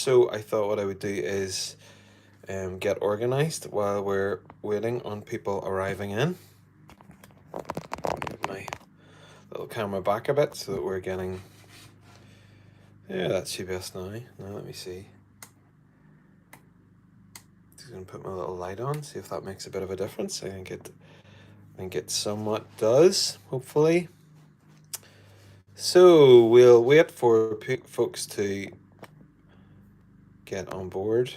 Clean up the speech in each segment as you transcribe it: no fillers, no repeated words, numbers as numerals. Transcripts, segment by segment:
so I thought what I would do is get organized while we're waiting on people arriving in. Move my little camera back a bit so that we're getting, yeah, that should be us now. Now let me see. Just gonna put my little light on, see if that makes a bit of a difference. I think it somewhat does, hopefully. So we'll wait for folks to get on board,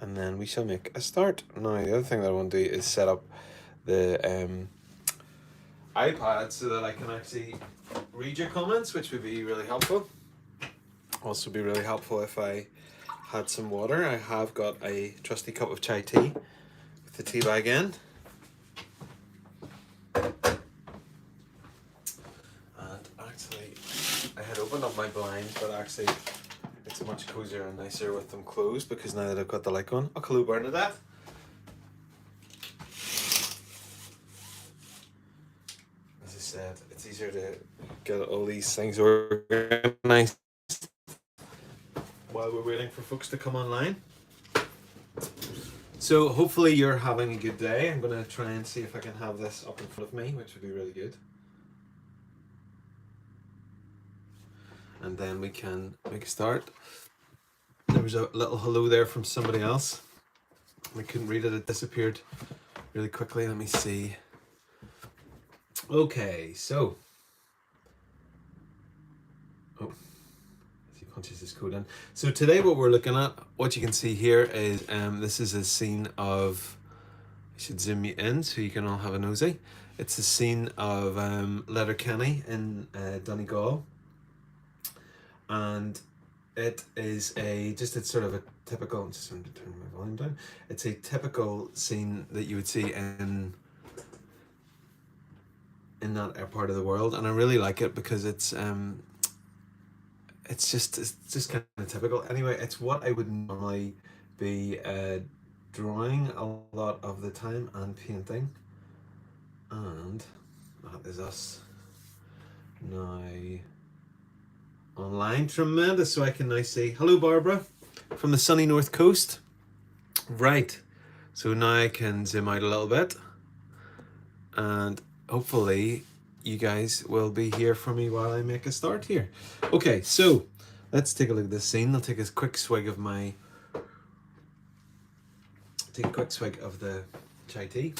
and then we shall make a start. Now, the other thing that I want to do is set up the iPad so that I can actually read your comments, which would be really helpful. Also be really helpful if I had some water. I have got a trusty cup of chai tea with the tea bag in. And actually, I had opened up my blinds, but actually it's much cozier and nicer with them closed because now that I've got the light on. Oh, hello Bernadette. As I said, it's easier to get all these things organized while we're waiting for folks to come online. So hopefully you're having a good day. I'm going to try and see if I can have this up in front of me, which would be really good. And then we can make a start. There was a little hello there from somebody else. I couldn't read it, it disappeared really quickly. Let me see. Okay, so. Oh, see punches this code in. So today what we're looking at, what you can see here is this is a scene of, I should zoom you in so you can all have a nosy. It's a scene of Letterkenny in Donegal. And it is it's sort of a typical, just going to turn my volume down. It's a typical scene that you would see in that part of the world, and I really like it because it's just kind of typical. Anyway, it's what I would normally be drawing a lot of the time and painting, and that is us now online. Tremendous. So I can now say hello Barbara from the sunny north coast. Right, so now I can zoom out a little bit and hopefully you guys will be here for me while I make a start here. Okay, so let's take a look at this scene. I'll take a quick swig of the chai tea.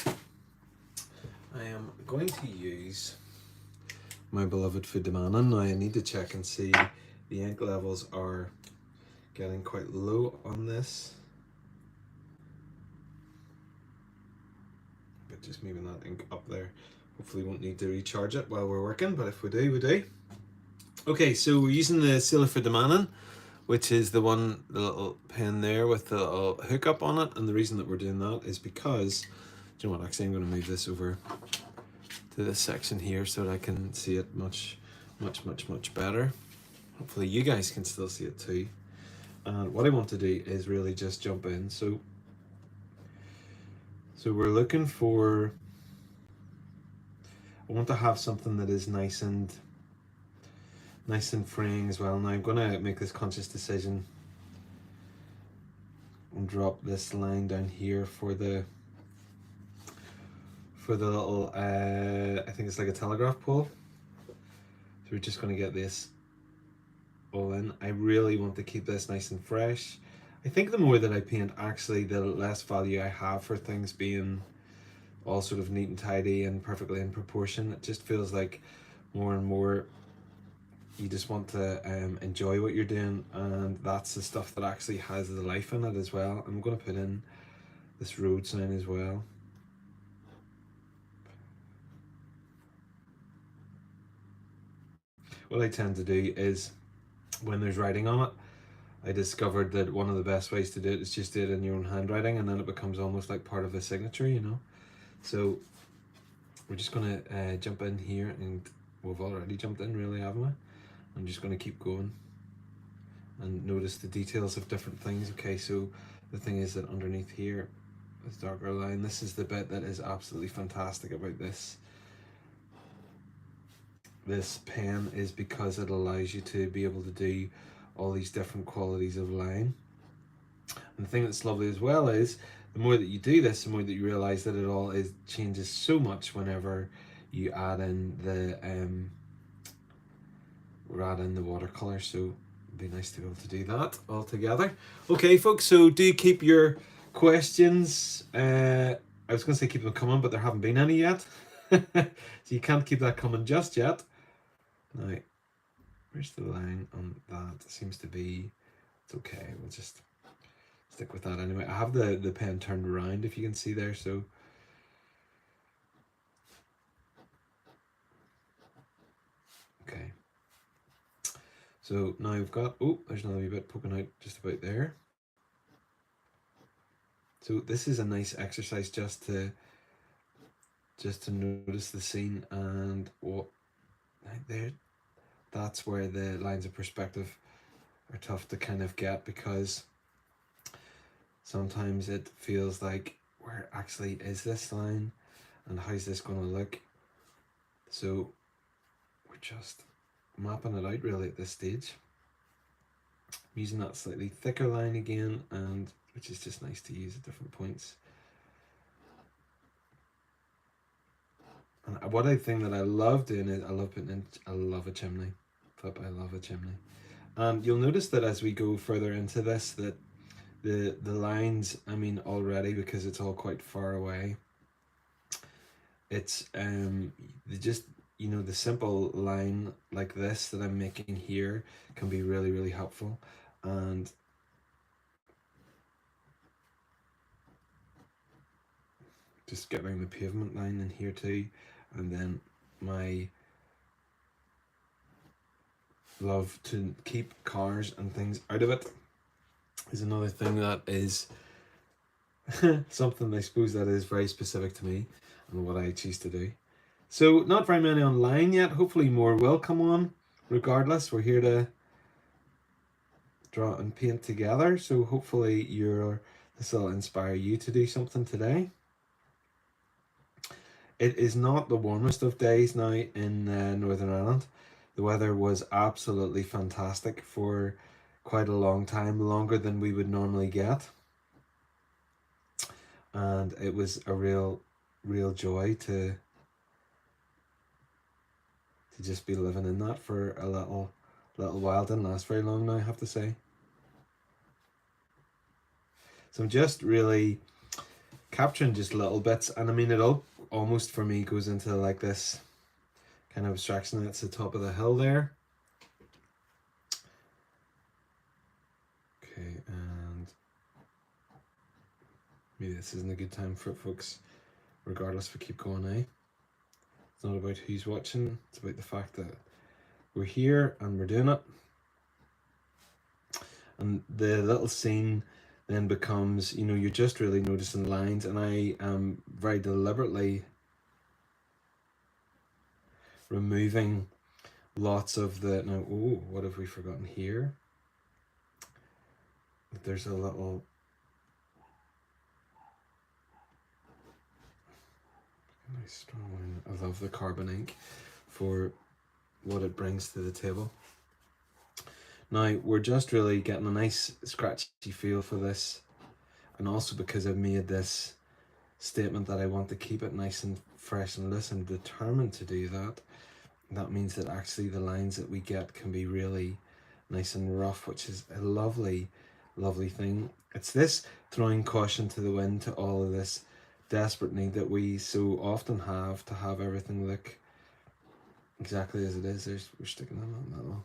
I am going to use my beloved food demand. Now I need to check and see the ink levels are getting quite low on this. But just moving that ink up there. Hopefully we won't need to recharge it while we're working, but if we do, we do. Okay, so we're using the Sailor for Demanin, which is the little pen there with the little hook up on it. And the reason that we're doing that is because, do you know what, actually I'm going to move this over to this section here so that I can see it much better. Hopefully you guys can still see it too. And what I want to do is really just jump in. So we're looking for, I want to have something that is nice and freeing as well. Now I'm going to make this conscious decision and drop this line down here for the little, I think it's like a telegraph pole. So we're just going to get this all in. I really want to keep this nice and fresh. I think the more that I paint, actually, the less value I have for things being all sort of neat and tidy and perfectly in proportion. It just feels like more and more you just want to enjoy what you're doing, and that's the stuff that actually has the life in it as well. I'm going to put in this road sign as well. What I tend to do is, when there's writing on it, I discovered that one of the best ways to do it is just do it in your own handwriting, and then it becomes almost like part of a signature, you know. So we're just going to jump in here, and we've already jumped in really, haven't we? I'm just going to keep going and notice the details of different things. Okay, so the thing is that underneath here, this darker line, this is the bit that is absolutely fantastic about this pen, is because it allows you to be able to do all these different qualities of line. And the thing that's lovely as well is the more that you do this, the more that you realize that it all changes so much whenever you add in the watercolor. So it'd be nice to be able to do that all together. Okay, folks. So do keep your questions. I was going to say keep them coming, but there haven't been any yet. So you can't keep that coming just yet. Now, where's the line on that? It seems to be, it's okay. We'll just stick with that anyway. I have the pen turned around, if you can see there. So okay. So now we've got, oh, there's another wee bit poking out just about there. So this is a nice exercise just to notice the scene and what right there. That's where the lines of perspective are tough to kind of get, because sometimes it feels like, where actually is this line and how's this going to look? So we're just mapping it out really at this stage. I'm using that slightly thicker line again, and which is just nice to use at different points. And what I think that I love doing is I love a chimney. I love a chimney. And you'll notice that as we go further into this, that the lines, I mean, already, because it's all quite far away, it's just, you know, the simple line like this that I'm making here can be really, really helpful. And just getting the pavement line in here too, and then my love to keep cars and things out of it is another thing that is something I suppose that is very specific to me and what I choose to do. So not very many online yet. Hopefully more will come on. Regardless, we're here to draw and paint together. So hopefully this will inspire you to do something today. It is not the warmest of days now in Northern Ireland. The weather was absolutely fantastic for quite a long time, longer than we would normally get. And it was a real joy to just be living in that for a little while. Didn't last very long now, I have to say. So I'm just really capturing just little bits, and I mean it all almost for me goes into like this kind of abstraction that's the top of the hill there. Okay, and maybe this isn't a good time for it, folks. Regardless, we keep going, eh? It's not about who's watching, it's about the fact that we're here and we're doing it. And the little scene then becomes, you know, you're just really noticing lines, and I am very deliberately removing lots of the, now, oh, what have we forgotten here? There's a little, nice strong line. I love the carbon ink for what it brings to the table. Now we're just really getting a nice scratchy feel for this, and also because I've made this statement that I want to keep it nice and fresh and loose, and determined to do that. That means that actually the lines that we get can be really nice and rough, which is a lovely thing. It's this throwing caution to the wind to all of this desperate need that we so often have to have everything look exactly as it is. We're sticking that on that little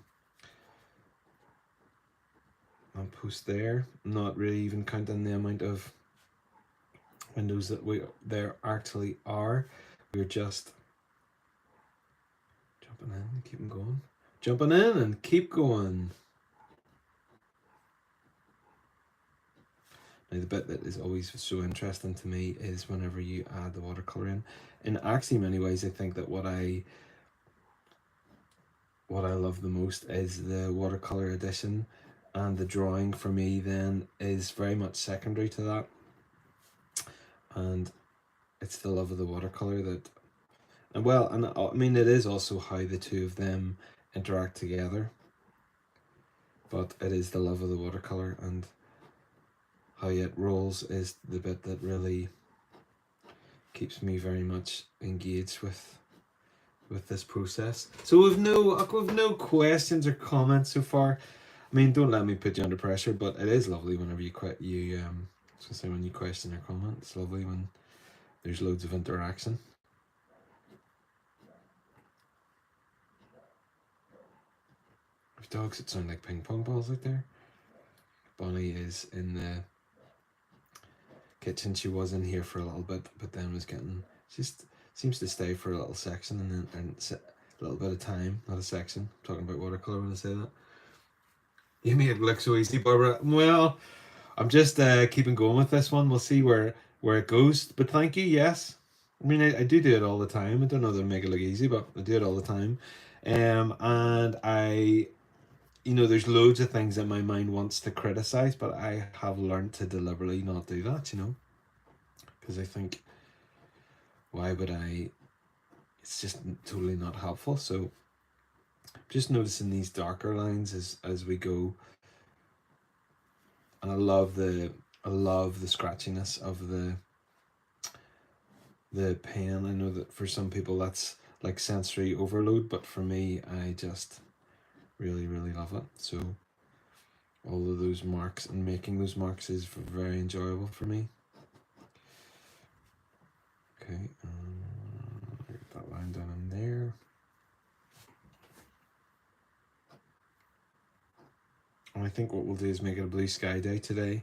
post there. I'm not really even counting the amount of windows that there actually are. We're just jumping in and keeping going. Jumping in and keep going. Now the bit that is always so interesting to me is whenever you add the watercolor in. In actually many ways, I think that what I love the most is the watercolor edition, and the drawing for me then is very much secondary to that. And it's the love of the watercolor that, and well, and I mean it is also how the two of them interact together. but it is the love of the watercolor, and how it rolls is the bit that really keeps me very much engaged with this process. So we've no questions or comments so far. I mean, don't let me put you under pressure, but it is lovely whenever you say when you question or comment. It's lovely when there's loads of interaction. There's dogs that sound like ping pong balls out there. Bonnie is in the kitchen. She was in here for a little bit, but then was getting, just seems to stay for a little section and a little bit of time, not a section. I'm talking about watercolor when I say that. You made it look so easy, Barbara. Well, I'm just keeping going with this one. We'll see where it goes. But thank you. Yes, I mean I do it all the time. I don't know that I make it look easy, but I do it all the time. And I, there's loads of things that my mind wants to criticize, but I have learned to deliberately not do that. Because I think, why would I? It's just totally not helpful. So just noticing these darker lines as we go, and I love the scratchiness of the pen. I know that for some people that's like sensory overload, but for me, I just really, really love it. So all of those marks and making those marks is very enjoyable for me. Okay, get that line down in there. And I think what we'll do is make it a blue sky day today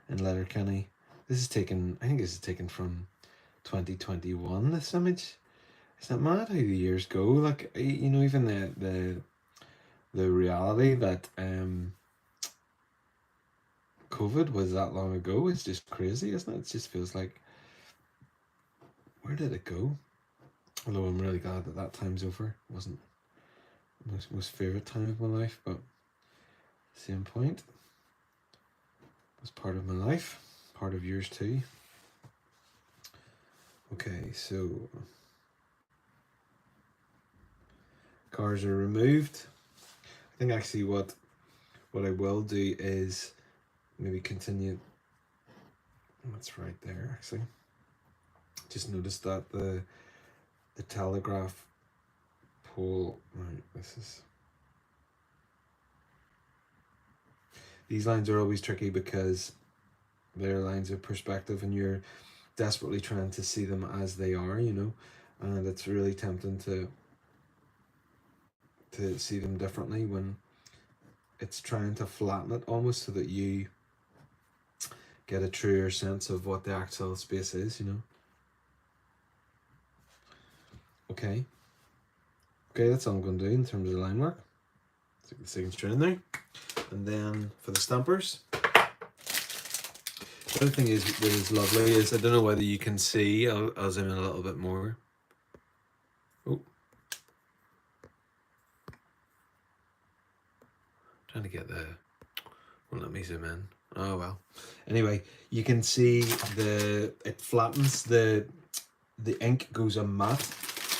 in Letterkenny. I think this is taken from 2021, this image. Isn't it mad how the years go? Like, even the reality that COVID was that long ago is just crazy, isn't it? It just feels like, where did it go? Although I'm really glad that time's over. It wasn't my most favourite time of my life, but same point. It was part of my life, part of yours too. Okay, so cars are removed. I think actually what I will do is maybe continue. That's right there, actually. Just noticed that the telegraph pole, right, these lines are always tricky because they're lines of perspective and you're desperately trying to see them as they are, and it's really tempting to see them differently when it's trying to flatten it almost so that you get a truer sense of what the actual space is, Okay, that's all I'm going to do in terms of the line work. Stick the signature in there. And then for the stampers, the other thing that is lovely is, I don't know whether you can see, I'll zoom in a little bit more. Oh. Trying to get won't let me zoom in. Oh well. Anyway, you can see it flattens, the ink goes a matte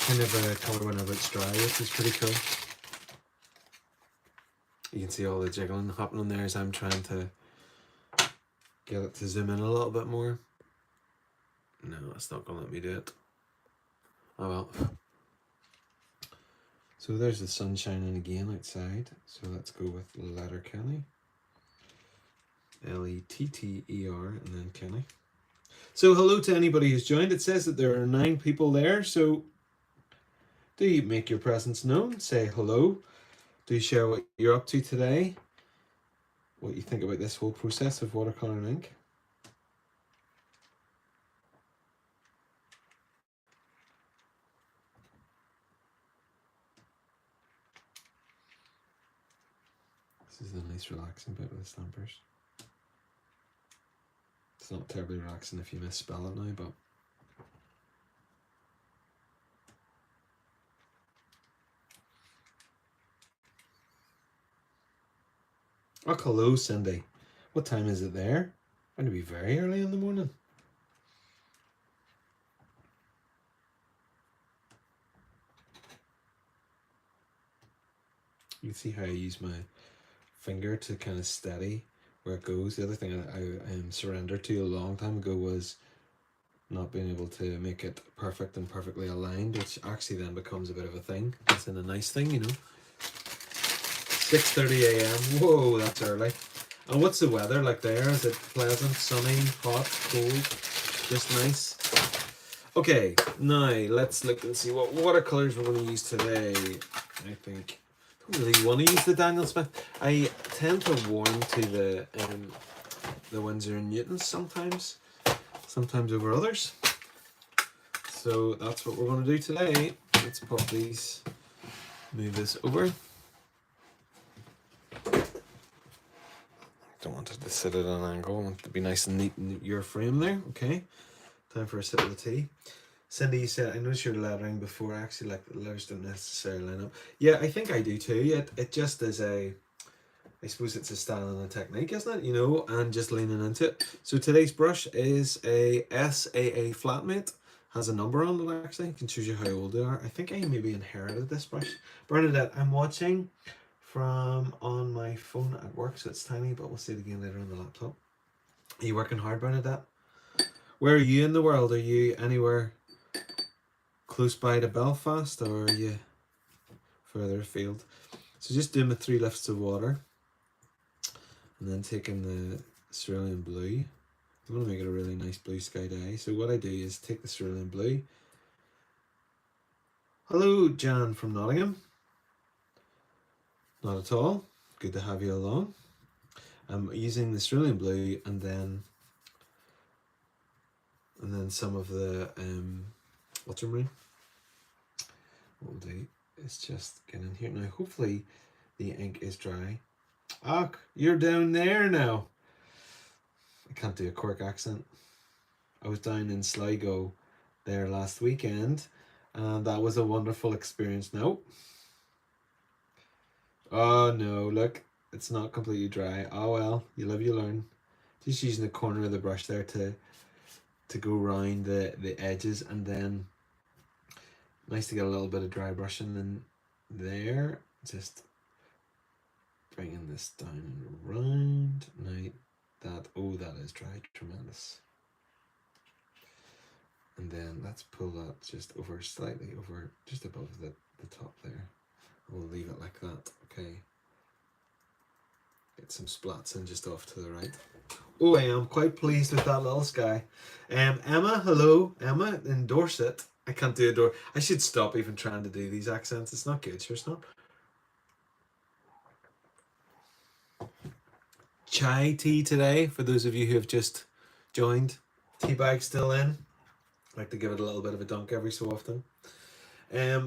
kind of a colour whenever it's dry, which is pretty cool. You can see all the jiggling happening there as I'm trying to get it to zoom in a little bit more. No, it's not going to let me do it. Oh well. So there's the sun shining again outside. So let's go with Letterkenny. Letter and then Kenny. So hello to anybody who's joined. It says that there are 9 people there. So do you make your presence known? Say hello. Do share what you're up to today. What you think about this whole process of watercolor and ink. This is the nice relaxing bit with the stampers. It's not terribly relaxing if you misspell it now, but oh, hello, Cindy. What time is it there? Going to be very early in the morning. You can see how I use my finger to kind of steady where it goes. The other thing I surrendered to a long time ago was not being able to make it perfect and perfectly aligned, which actually then becomes a bit of a thing. It's a nice thing, you know. 6:30 a.m. Whoa, that's early. And what's the weather like there? Is it pleasant, sunny, hot, cold? Just nice. Okay, now let's look and see what watercolors we're going to use today. I think I don't really want to use the Daniel Smith. I tend to warm to the Winsor & Newtons sometimes over others. So that's what we're going to do today. Let's pop these, move this over. Don't want it to sit at an angle. I want it to be nice and neat in your frame there. Okay, time for a sip of the tea. Cindy, you said, I noticed your lettering before. I actually like the letters don't necessarily line up. Yeah, I think I do too. It just is I suppose it's a style and a technique, isn't it? You know, and just leaning into it. So today's brush is a SAA Flatmate. Has a number on it actually. It can choose you how old they are. I think I maybe inherited this brush. Bernadette, I'm watching from on my phone at work, so it's tiny, but we'll see it again later on the laptop. Are you working hard, Bernadette? Where are you in the world? Are you anywhere close by to Belfast, or are you further afield? So just doing the 3 lifts of water, and then taking the cerulean blue. I want to make it a really nice blue sky day. So what I do is take the cerulean blue. Hello, Jan from Nottingham. Not at all. Good to have you along. I'm using the cerulean blue and then some of the ultramarine. What we'll do is just get in here now. Hopefully the ink is dry. Ah, you're down there now. I can't do a Cork accent. I was down in Sligo there last weekend, and that was a wonderful experience. No. Oh no, look, it's not completely dry. Oh well, you live, you learn. Just using the corner of the brush there to go around the edges, and then nice to get a little bit of dry brushing in there. Just bringing this down and around. Now that is dry, tremendous. And then let's pull that just over slightly over, just above the top there. We'll leave it like that, okay. Get some splats in just off to the right. Oh, I am quite pleased with that little sky. Emma, hello. Emma in Dorset. I can't do a door. I should stop even trying to do these accents. It's not good, sure it's not. Chai tea today, for those of you who have just joined. Tea bag still in. I like to give it a little bit of a dunk every so often.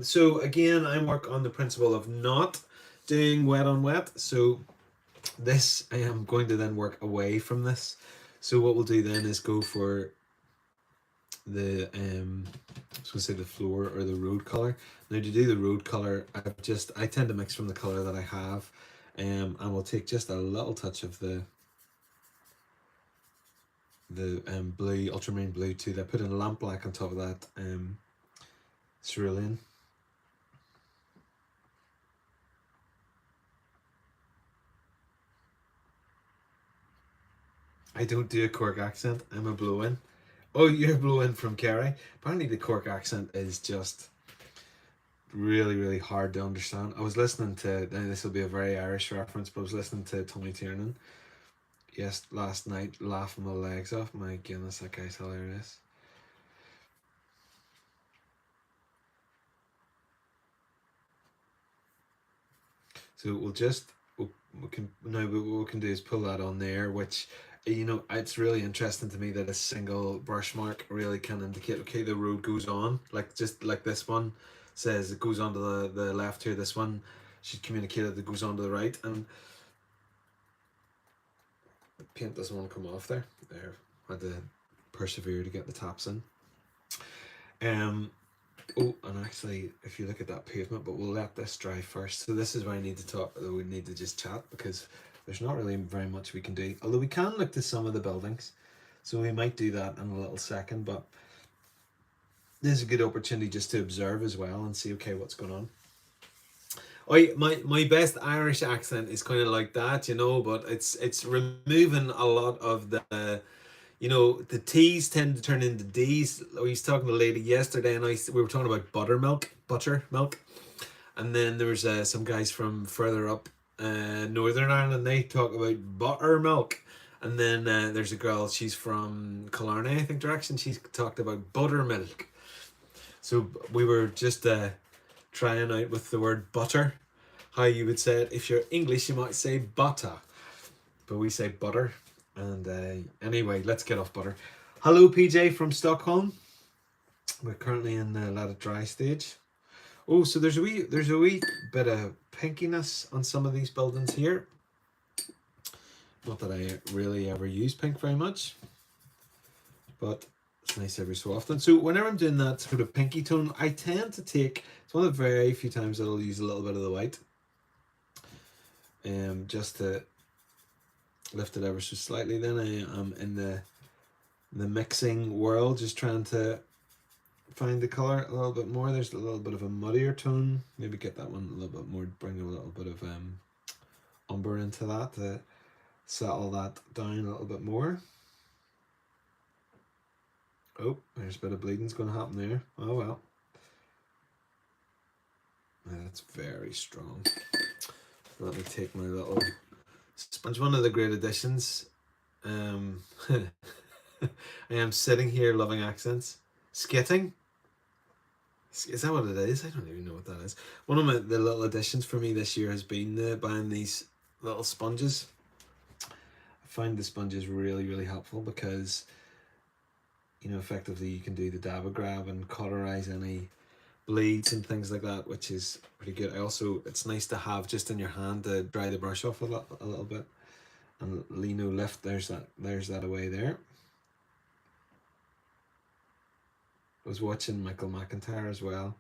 So again, I work on the principle of not doing wet on wet. So this, I am going to then work away from this. So what we'll do then is go for the I was going to say the floor or the road color. Now to do the road color, I tend to mix from the color that I have, and we'll take just a little touch of the blue, ultramarine blue too. I put in lamp black on top of that cerulean. I don't do a Cork accent. I'm a blow-in. Oh, you're a blow-in from Kerry. Apparently the Cork accent is just really, really hard to understand. I was listening to, this will be a very Irish reference, but I was listening to Tommy Tiernan last night, laughing my legs off. My goodness, that guy's hilarious. So what we can do is pull that on there, which, you know, it's really interesting to me that a single brush mark really can indicate, okay, the road goes on, like just like this one says it goes on to the left here. This one should communicate that it goes on to the right, and the paint doesn't want to come off there. There, had to persevere to get the taps in. Oh, and actually, if you look at that pavement, but we'll let this dry first. So this is where I need to talk, we need to just chat, because there's not really very much we can do. Although we can look to some of the buildings. So we might do that in a little second, but this is a good opportunity just to observe as well and see, okay, what's going on. My best Irish accent is kind of like that, you know, but it's removing a lot of the, you know, the T's tend to turn into D's. I was talking to a lady yesterday, and we were talking about buttermilk, and then there was some guys from further up Northern Ireland. They talk about buttermilk, and then there's a girl. She's from Killarney, I think, direction. She's talked about buttermilk. So we were just trying out with the word butter. How you would say it. If you're English, you might say butter, but we say butter. And anyway, let's get off butter. Hello, PJ from Stockholm. We're currently in the let it dry stage. Oh, so there's a wee bit of pinkiness on some of these buildings here. Not that I really ever use pink very much, but it's nice every so often. So whenever I'm doing that sort of pinky tone, I tend to take, it's one of the very few times that I'll use a little bit of the white, just to lift it ever so slightly. Then I am in the mixing world, just trying to find the color a little bit more. There's a little bit of a muddier tone. Maybe get that one a little bit more, bring a little bit of umber into that to settle that down a little bit more. Oh, there's a bit of bleeding's going to happen there. Oh well. That's very strong. Let me take my little sponge. One of the great additions. I am sitting here loving accents. Skating. Is that what it is? I don't even know what that is. One of the little additions for me this year has been buying these little sponges. I find the sponges really, really helpful because, you know, effectively you can do the dab and grab and cauterize any bleeds and things like that, which is pretty good. It's nice to have just in your hand to dry the brush off a little bit. And Lino lift, there's that away there. I was watching Michael McIntyre as well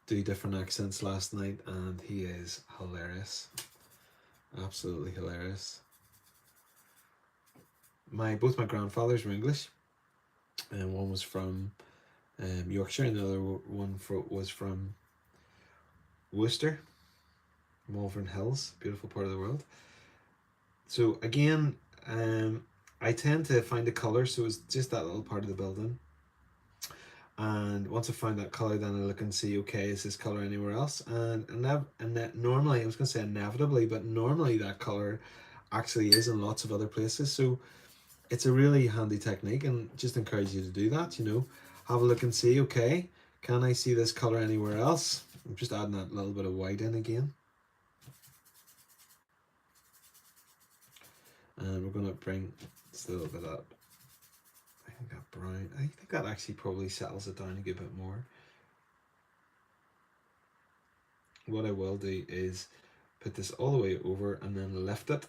do different accents last night, and he is hilarious. Absolutely hilarious. Both my grandfathers were English, and one was from Yorkshire, and the other one was from Worcester, Malvern Hills, beautiful part of the world. So again, I tend to find a colour, so it's just that little part of the building. And once I find that colour, then I look and see, okay, is this colour anywhere else? And normally, I was going to say inevitably, but normally that colour actually is in lots of other places. So it's a really handy technique, and just encourage you to do that, you know. Have a look and see, okay, can I see this colour anywhere else? I'm just adding that little bit of white in again. And we're going to bring just a little bit up. I think that brown, I think that actually probably settles it down a good bit more. What I will do is put this all the way over and then lift it,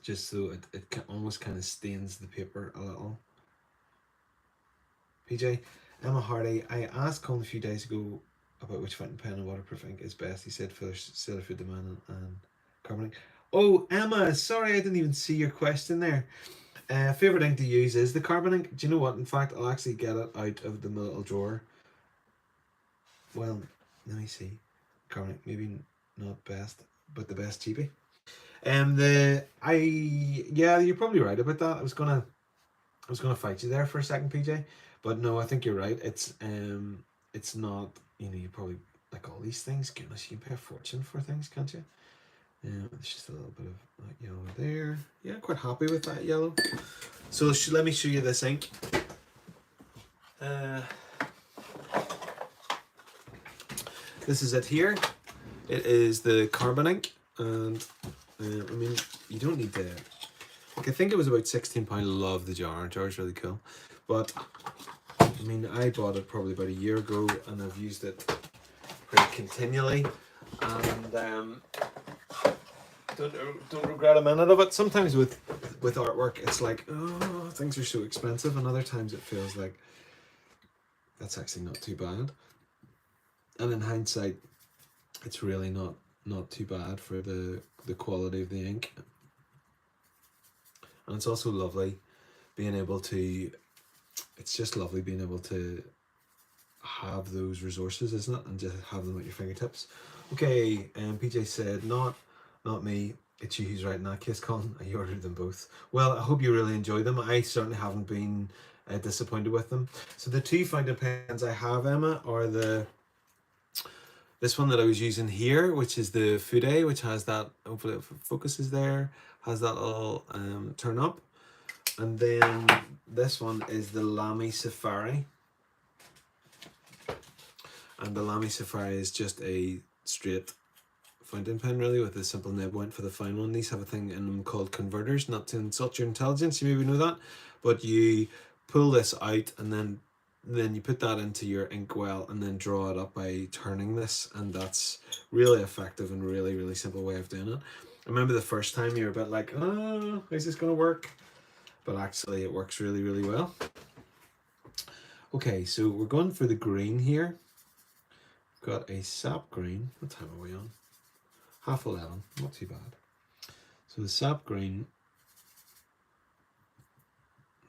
just so it almost kind of stains the paper a little. PJ, Emma Hardy, I asked Colin a few days ago about which fountain pen and waterproof ink is best. He said for Sailor Food Demand and carbon ink. Oh, Emma, sorry, I didn't even see your question there. Favourite ink to use is the carbon ink. Do you know what? In fact, I'll actually get it out of the little drawer. Well, let me see. Carbon ink, maybe not best, but the best cheapie. Yeah, you're probably right about that. I was gonna fight you there for a second, PJ, but no, I think you're right. It's not. You know, you probably like all these things. Goodness, you can pay a fortune for things, can't you? There's just a little bit of yellow there. Yeah, quite happy with that yellow. So let me show you this ink. This is it here. It is the carbon ink, and I mean, you don't need to. Like, I think it was about £16. Love the jar. Jar's really cool, but I mean, I bought it probably about a year ago, and I've used it pretty continually, and don't regret a minute of it. Sometimes with artwork, it's like, oh, things are so expensive, and other times it feels like that's actually not too bad. And in hindsight, it's really not too bad for the quality of the ink. And it's also lovely being able to, it's just lovely being able to have those resources, isn't it? And just have them at your fingertips. Okay, PJ said, not me. It's you who's writing that case, Colin. I ordered them both. Well, I hope you really enjoy them. I certainly haven't been disappointed with them. So the two fountain pens I have, Emma, are this one that I was using here, which is the Fude, which has that, hopefully it focuses there, has that little turn up. And then this one is the Lamy Safari. And the Lamy Safari is just a straight fountain pen, really, with a simple nib point for the fine one. These have a thing in them called converters, not to insult your intelligence, you maybe know that, but you pull this out and then you put that into your inkwell and then draw it up by turning this, and that's really effective and really, really simple way of doing it. I remember the first time you were a bit like, oh, is this going to work? But actually it works really, really well. Okay, so we're going for the green here. We've got a sap green. What time are we on? 11:30, not too bad. So the sap green,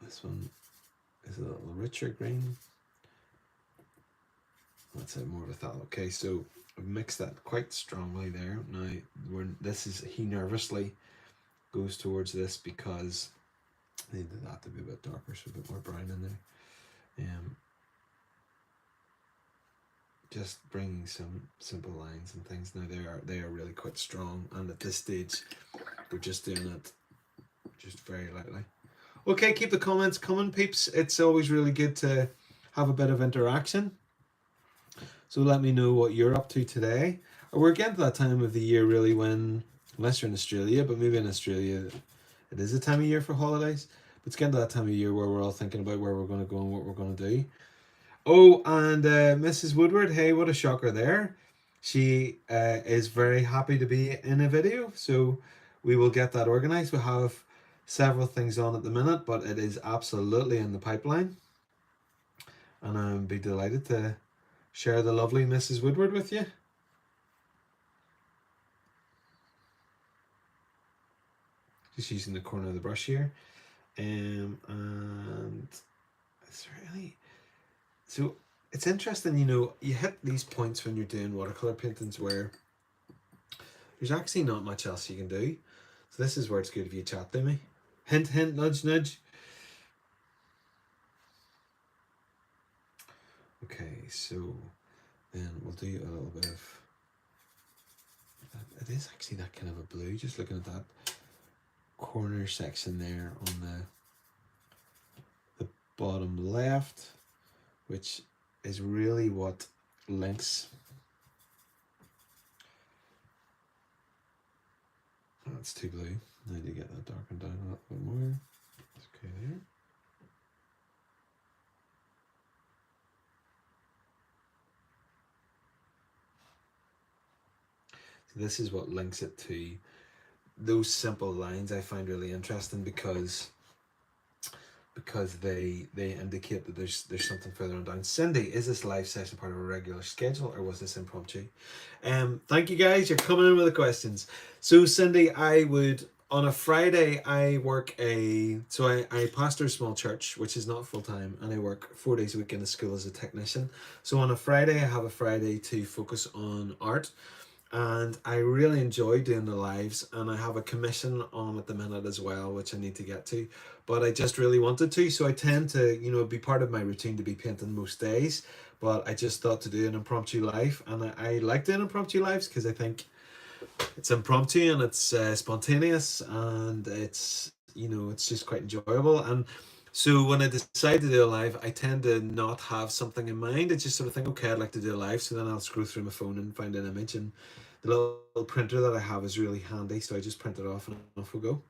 this one is a little richer green. Let's have more of that. Okay, so I've mixed that quite strongly there. Now he nervously goes towards this because I needed that to be a bit darker, so a bit more brown in there. Just bringing some simple lines and things. Now they are really quite strong, and at this stage we're just doing it just very lightly. Okay, keep the comments coming, peeps. It's always really good to have a bit of interaction. So let me know what you're up to today. We're getting to that time of the year really when, unless you're in Australia, but maybe in Australia it is a time of year for holidays. But it's getting to that time of year where we're all thinking about where we're going to go and what we're going to do. Oh, and Mrs. Woodward, hey, what a shocker there. She is very happy to be in a video, so we will get that organized. We have several things on at the minute, but it is absolutely in the pipeline. And I'll be delighted to share the lovely Mrs. Woodward with you. Just using the corner of the brush here. And it's really... So it's interesting, you hit these points when you're doing watercolor paintings where there's actually not much else you can do. So this is where it's good if you chat to me. Hint, hint, nudge, nudge. Okay, so then we'll do a little bit of... It is actually that kind of a blue, just looking at that corner section there on the bottom left, which is really what links. Oh, it's too blue. I need to get that darkened down a little bit more. Okay, there. So this is what links it to those simple lines. I find really interesting because they indicate that there's something further on down. Cindy, is this live session part of a regular schedule or was this impromptu? Thank you guys, you're coming in with the questions. So Cindy, on a Friday I pastor a small church which is not full-time, and I work 4 days a week in a school as a technician. So on a Friday I have a Friday to focus on art, and I really enjoy doing the lives, and I have a commission on at the minute as well which I need to get to, but I just really wanted to, so I tend to be part of my routine to be painting most days, but I just thought to do an impromptu live, and I like doing impromptu lives because I think it's impromptu and it's spontaneous, and it's just quite enjoyable. And so when I decide to do a live, I tend to not have something in mind. I just sort of think, okay, I'd like to do a live, so then I'll scroll through my phone and find an image, and the little printer that I have is really handy, so I just print it off and off we go.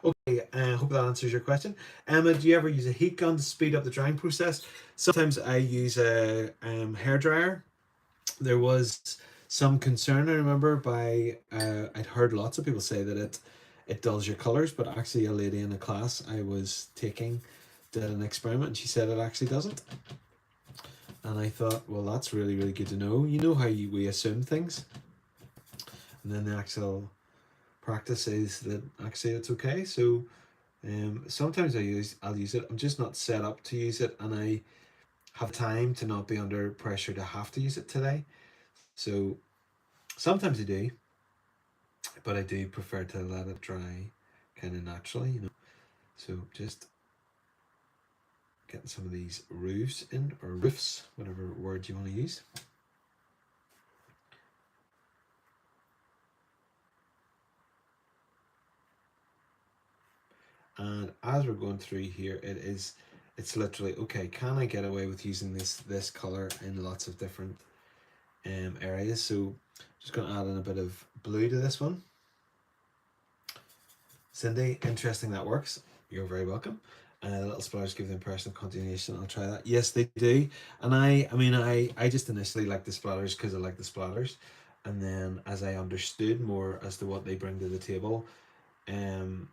Okay, I hope that answers your question. Emma, do you ever use a heat gun to speed up the drying process? Sometimes I use a hairdryer. There was some concern, I remember, I'd heard lots of people say that it dulls your colors, but actually a lady in a class I was taking did an experiment and she said it actually doesn't. And I thought, well, that's really, really good to know. You know how we assume things, and then the actual practice is that actually it's okay. So sometimes I'll use it. I'm just not set up to use it, and I have time to not be under pressure to have to use it today. So Sometimes I do, but I do prefer to let it dry kind of naturally, you know. So just getting some of these roofs in, or roofs, whatever word you want to use. And as we're going through here, it's literally okay. Can I get away with using this color in lots of different areas? So just going to add in a bit of blue to this one. Cindy, interesting that works. You're very welcome. Little splatters give the impression of continuation. I'll try that. Yes, they do. And I just initially liked the splatters because I like the splatters, and then as I understood more as to what they bring to the table, um,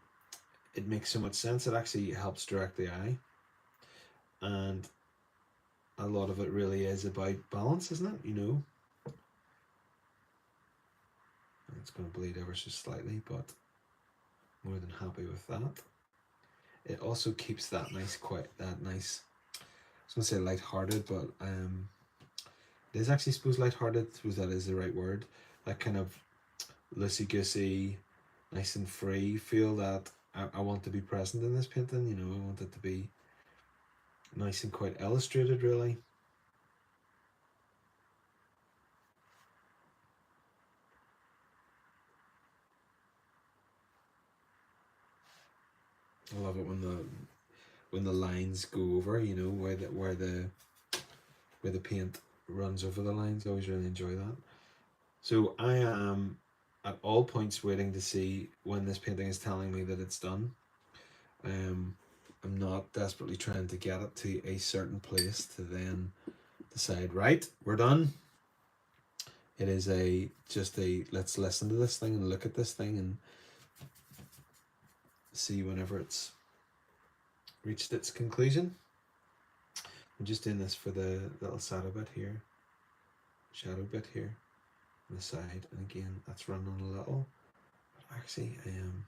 it makes so much sense. It actually helps direct the eye, and a lot of it really is about balance, isn't it? You know, it's going to bleed ever so slightly, but more than happy with that. It also keeps that nice, quite that nice. I was gonna say light-hearted, but it is actually suppose light-hearted. Suppose that is the right word. That kind of loosey goosey, nice and free feel that I want to be present in this painting. You know, I want it to be nice and quite illustrated, really. I love it when the lines go over. You know, where the paint runs over the lines. I always really enjoy that. So I am at all points waiting to see when this painting is telling me that it's done. Um, I'm not desperately trying to get it to a certain place to then decide, right, we're done. It is a just a let's listen to this thing and look at this thing and see whenever it's reached its conclusion. I'm just doing this for the little shadow bit here on the side, and again that's running a little. But actually, I am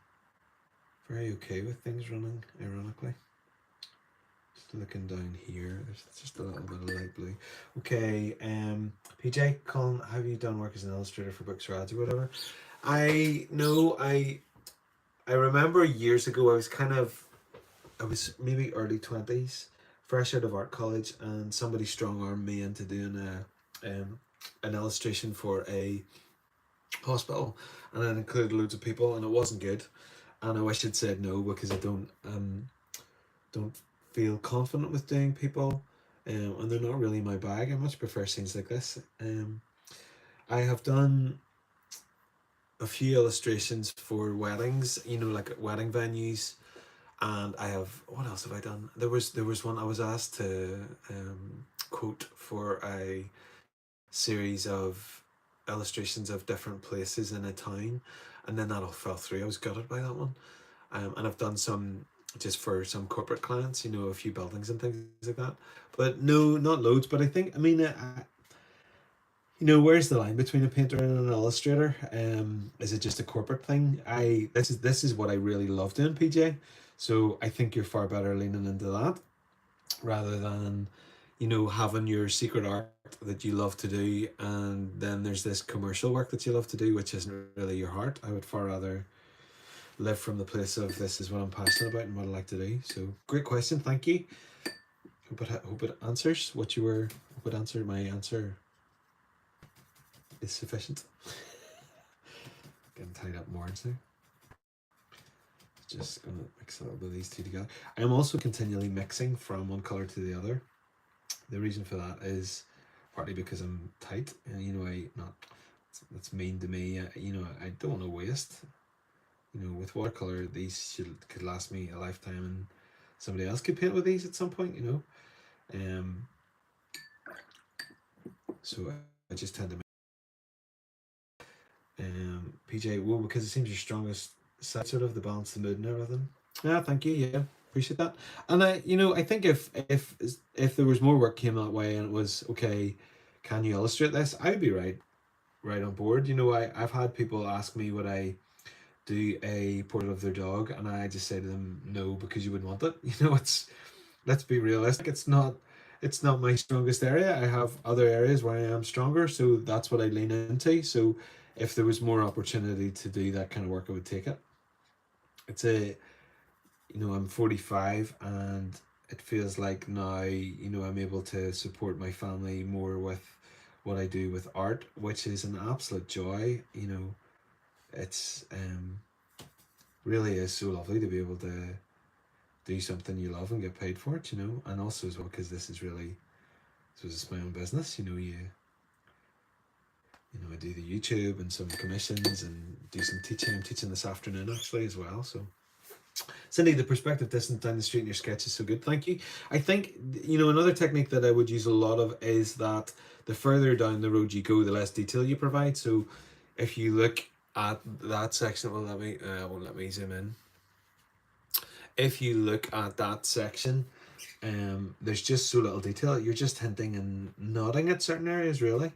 very okay with things running, ironically. Just looking down here, there's just a little bit of light blue. Okay, PJ, Colin, have you done work as an illustrator for books or ads or whatever? I know I remember years ago I was maybe early 20s, fresh out of art college, and somebody strong armed me into doing an illustration for a hospital, and it included loads of people, and it wasn't good, and I wish I'd said no because I don't feel confident with doing people, and they're not really my bag. I much prefer scenes like this. I have done a few illustrations for weddings, you know, like at wedding venues, and I have what else have I done? There was one I was asked to quote for a series of illustrations of different places in a town, and then that all fell through. I was gutted by that one. And I've done some just for some corporate clients, you know, a few buildings and things like that. But no, not loads. But I think, I mean, you know, where's the line between a painter and an illustrator? Is it just a corporate thing? This is what I really love doing, PJ. So I think you're far better leaning into that rather than, you know, having your secret art that you love to do, and then there's this commercial work that you love to do, which isn't really your heart. I would far rather live from the place of this is what I'm passionate about and what I like to do. So great question, thank you. Hope it answers what you were. Hope it answered my answer is sufficient. Getting tied up more now. Just gonna mix a little bit of these two together. I am also continually mixing from one color to the other. The reason for that is partly because I'm tight, and you know, that's mean to me. You know, I don't want to waste. You know, with watercolor, these could last me a lifetime, and somebody else could paint with these at some point. You know, so I just tend to. PJ, well, because it seems your strongest side, sort of the balance, the mood, and everything. Yeah, thank you. Yeah, appreciate that. And you know, I think if there was more work came that way and it was okay, can you illustrate this? I'd be right on board. You know, I've had people ask me would I do a portrait of their dog, and I just say to them no because you wouldn't want it. You know, it's let's be realistic. It's not my strongest area. I have other areas where I am stronger, so that's what I lean into. So if there was more opportunity to do that kind of work, I would take it. It's a, I'm 45, and it feels like now, I'm able to support my family more with what I do with art, which is an absolute joy. It's really is so lovely to be able to do something you love and get paid for it, and also as well because this is really, so it's my own business, I do the YouTube and some commissions and do some teaching. I'm teaching this afternoon actually as well. So Cindy, the perspective distance down the street in your sketch is so good. Thank you. I think, another technique that I would use a lot of is that the further down the road you go, the less detail you provide. So if you look at that section, well, let me zoom in. If you look at that section, there's just so little detail. You're just hinting and nodding at certain areas, really.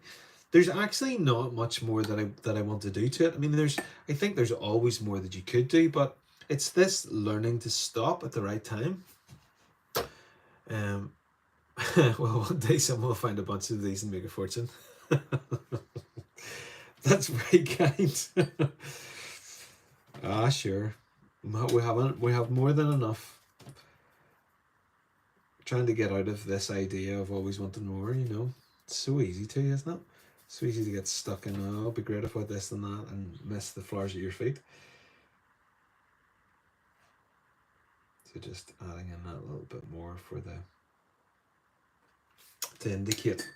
There's actually not much more that I want to do to it. I mean, I think there's always more that you could do, but it's this learning to stop at the right time. Well, one day someone will find a bunch of these and make a fortune. That's very kind. Sure. We have more than enough. Trying to get out of this idea of always wanting more, It's so easy to, isn't it? So easy to get stuck in, oh, it'll be great if I this and that, and miss the flowers at your feet. So just adding in that little bit more to indicate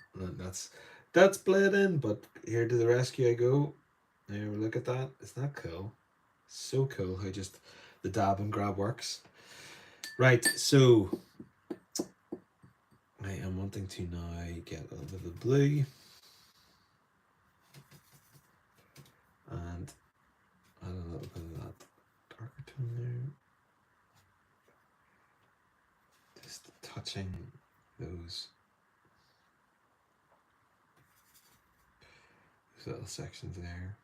that's bled in, but here to the rescue I go. There, look at that. Isn't that cool? So cool how just the dab and grab works. Right, so I am wanting to now get a little bit of blue and add a little bit of that darker tone there. Just touching those little sections there.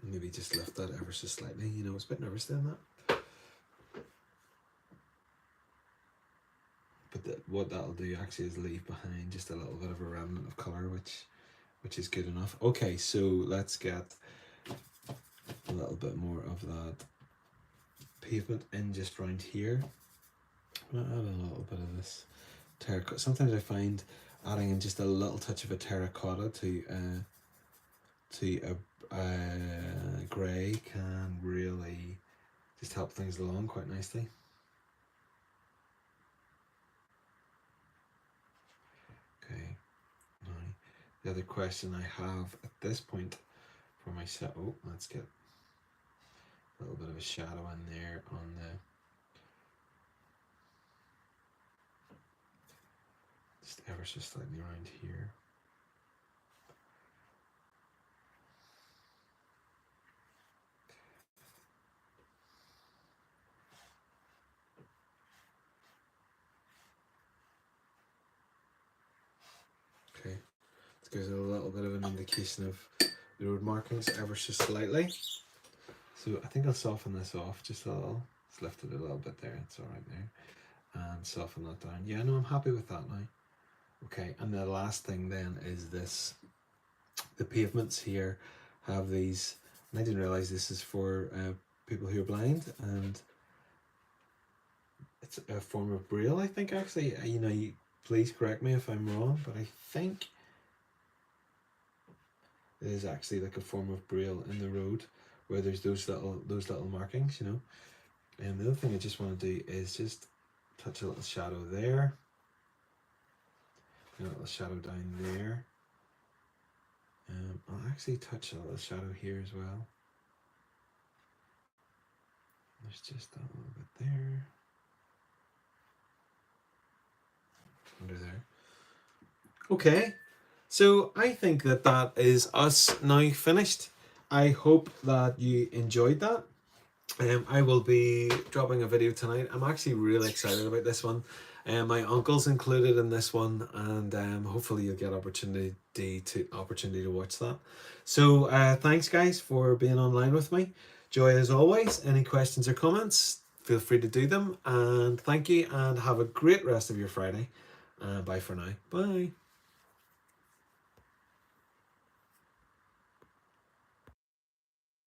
Maybe just lift that ever so slightly. I was a bit nervous doing that. But what that'll do actually is leave behind just a little bit of a remnant of colour, which is good enough. Okay, so let's get a little bit more of that pavement in just around here. I'm gonna add a little bit of this terracotta. Sometimes I find adding in just a little touch of a terracotta to a grey can really just help things along quite nicely. Okay, now the other question I have at this point for myself, let's get a little bit of a shadow in there on just ever so slightly around here. Okay, this gives it a little bit of an indication of the road markings ever so slightly. So I think I'll soften this off just a little. Let's lift it a little bit there, it's alright there. And soften that down. Yeah, no, I'm happy with that now. Okay, and the last thing then is this. The pavements here have these, and I didn't realise this is for people who are blind, and it's a form of braille, I think, actually. Please correct me if I'm wrong, but I think it is actually like a form of braille in the road where there's those little markings, And the other thing I just want to do is just touch a little shadow there, a little shadow down there. I'll actually touch a little shadow here as well. There's just a little bit there. Under there. Okay, so I think that is us now finished. I hope that you enjoyed that. I will be dropping a video tonight. I'm actually really excited about this one. My uncle's included in this one, and hopefully you'll get opportunity to watch that. So thanks guys for being online with me. Joy as always. Any questions or comments, feel free to do them. And thank you, and have a great rest of your Friday. Bye for now. Bye.